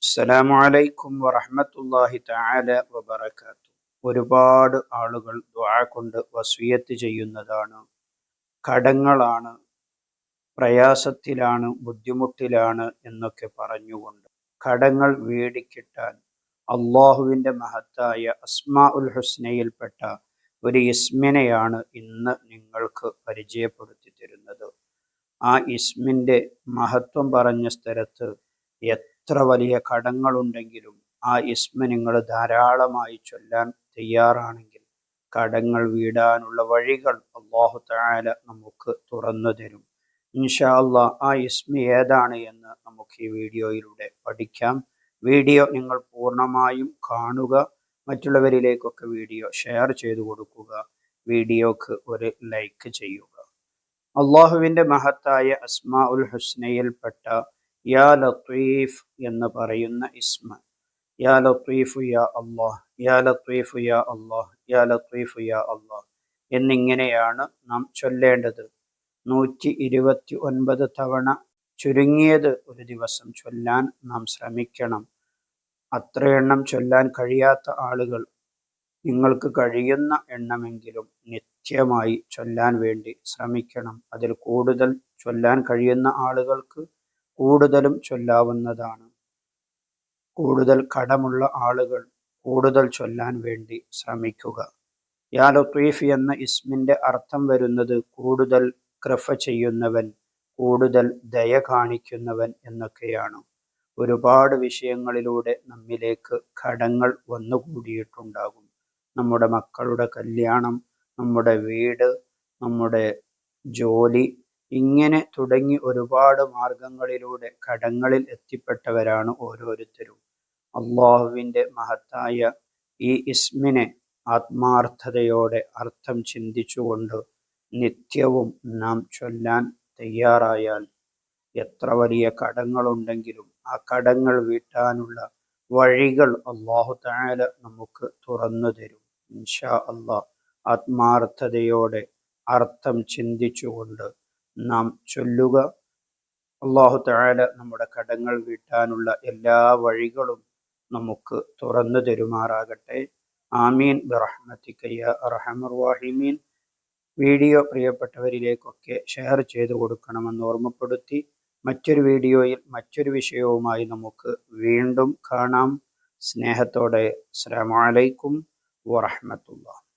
അസ്സലാമു അലൈക്കും വറഹ്മത്തുള്ളാഹി തആല വബറകാതുഹു. ഒരുപാട് ആളുകൾ ദുആ കൊണ്ട് വസിയത്ത് ചെയ്യുന്നതാണ്. കടങ്ങളാണ്, പ്രയാസത്തിലാണ്, ബുദ്ധിമുട്ടിലാണ് എന്നൊക്കെ പറഞ്ഞുകൊണ്ട് കടങ്ങൾ വീടിക്കിട്ടാൻ അള്ളാഹുവിൻ്റെ മഹത്തായ അസ്മാഉൽ ഹുസ്നയിൽപ്പെട്ട ഒരു ഇസ്മിനെയാണ് ഇന്ന് നിങ്ങൾക്ക് പരിചയപ്പെടുത്തി തരുന്നത്. ആ ഇസ്മിൻ്റെ മഹത്വം പറഞ്ഞ സ്ഥലത്ത് എത്ര വലിയ കടങ്ങളുണ്ടെങ്കിലും ആ ഇസ്മ നിങ്ങൾ ധാരാളമായി ചൊല്ലാൻ തയ്യാറാണെങ്കിൽ കടങ്ങൾ വീടാനുള്ള വഴികൾ അല്ലാഹു തആല നമുക്ക് തുറന്നു തരും. ഇൻഷാ അല്ലാഹ് ആ ഇസ്മ ഏതാണ് എന്ന് നമുക്ക് ഈ വീഡിയോയിലൂടെ പഠിക്കാം. വീഡിയോ നിങ്ങൾ പൂർണ്ണമായും കാണുക, മറ്റുള്ളവരിലേക്കൊക്കെ വീഡിയോ ഷെയർ ചെയ്തു കൊടുക്കുക, വീഡിയോക്ക് ഒരു ലൈക്ക് ചെയ്യുക. അള്ളാഹുവിൻ്റെ മഹത്തായ അസ്മാഉൽ ഹുസ്നയിൽപ്പെട്ട യാ ലത്തീഫ് എന്ന് പറയുന്ന ഇസ്മ, യാ ലത്തീഫു യാ അല്ലാഹ്, യാ ലത്തീഫു യാ അല്ലാഹ്, യാ ലത്തീഫു യാ അല്ലാഹ് എന്നിങ്ങനെയാണ് നാം ചൊല്ലേണ്ടത്. 129 തവണ ചുരുങ്ങിയത് ഒരു ദിവസം ചൊല്ലാൻ നാം ശ്രമിക്കണം. അത്രയെണ്ണം ചൊല്ലാൻ കഴിയാത്ത ആളുകൾ നിങ്ങൾക്ക് കഴിയുന്ന എണ്ണമെങ്കിലും നിത്യമായി ചൊല്ലാൻ വേണ്ടി ശ്രമിക്കണം. അതിൽ കൂടുതൽ ചൊല്ലാൻ കഴിയുന്ന ആളുകൾക്ക് കൂടുതലും ചൊല്ലാവുന്നതാണ്. കൂടുതൽ കടമുള്ള ആളുകൾ കൂടുതൽ ചൊല്ലാൻ വേണ്ടി ശ്രമിക്കുക. യാ ലത്തീഫ് എന്ന ഇസ്മിൻ്റെ അർത്ഥം വരുന്നത് കൂടുതൽ കൃപ ചെയ്യുന്നവൻ, കൂടുതൽ ദയ കാണിക്കുന്നവൻ എന്നൊക്കെയാണ്. ഒരുപാട് വിഷയങ്ങളിലൂടെ നമ്മിലേക്ക് കടങ്ങൾ വന്നുകൂടിയിട്ടുണ്ടാകും. നമ്മുടെ മക്കളുടെ കല്യാണം, നമ്മുടെ വീട്, നമ്മുടെ ജോലി, ഇങ്ങനെ തുടങ്ങി ഒരുപാട് മാർഗങ്ങളിലൂടെ കടങ്ങളിൽ എത്തിപ്പെട്ടവരാണ് ഓരോരുത്തരും. അള്ളാഹുവിൻ്റെ മഹത്തായ ഈ ഇസ്മിനെ ആത്മാർത്ഥതയോടെ അർത്ഥം ചിന്തിച്ചുകൊണ്ട് നിത്യവും നാം ചൊല്ലാൻ തയ്യാറായാൽ എത്ര വലിയ കടങ്ങളുണ്ടെങ്കിലും ആ കടങ്ങൾ വീട്ടാനുള്ള വഴികൾ അല്ലാഹു തആല നമുക്ക് തുറന്നു തരും. ഇൻഷാ അല്ലാഹ് ആത്മാർത്ഥതയോടെ അർത്ഥം ചിന്തിച്ചുകൊണ്ട് നാം ചൊല്ലുക. അല്ലാഹു തആല നമ്മുടെ കടങ്ങൾ വീട്ടാനുള്ള എല്ലാ വഴികളും നമുക്ക് തുറന്നു തരുമാറാകട്ടെ. ആമീൻ ബിറഹ്മതിക യാ അർഹമർ റഹീമീൻ. വീഡിയോ പ്രിയപ്പെട്ടവരിലേക്കൊക്കെ ഷെയർ ചെയ്തു കൊടുക്കണമെന്ന് ഓർമ്മപ്പെടുത്തി മറ്റൊരു വീഡിയോയിൽ മറ്റൊരു വിഷയവുമായി നമുക്ക് വീണ്ടും കാണാം. സ്നേഹത്തോടെ അസ്സലാമു അലൈക്കും വറഹ്മത്തുള്ളാഹി.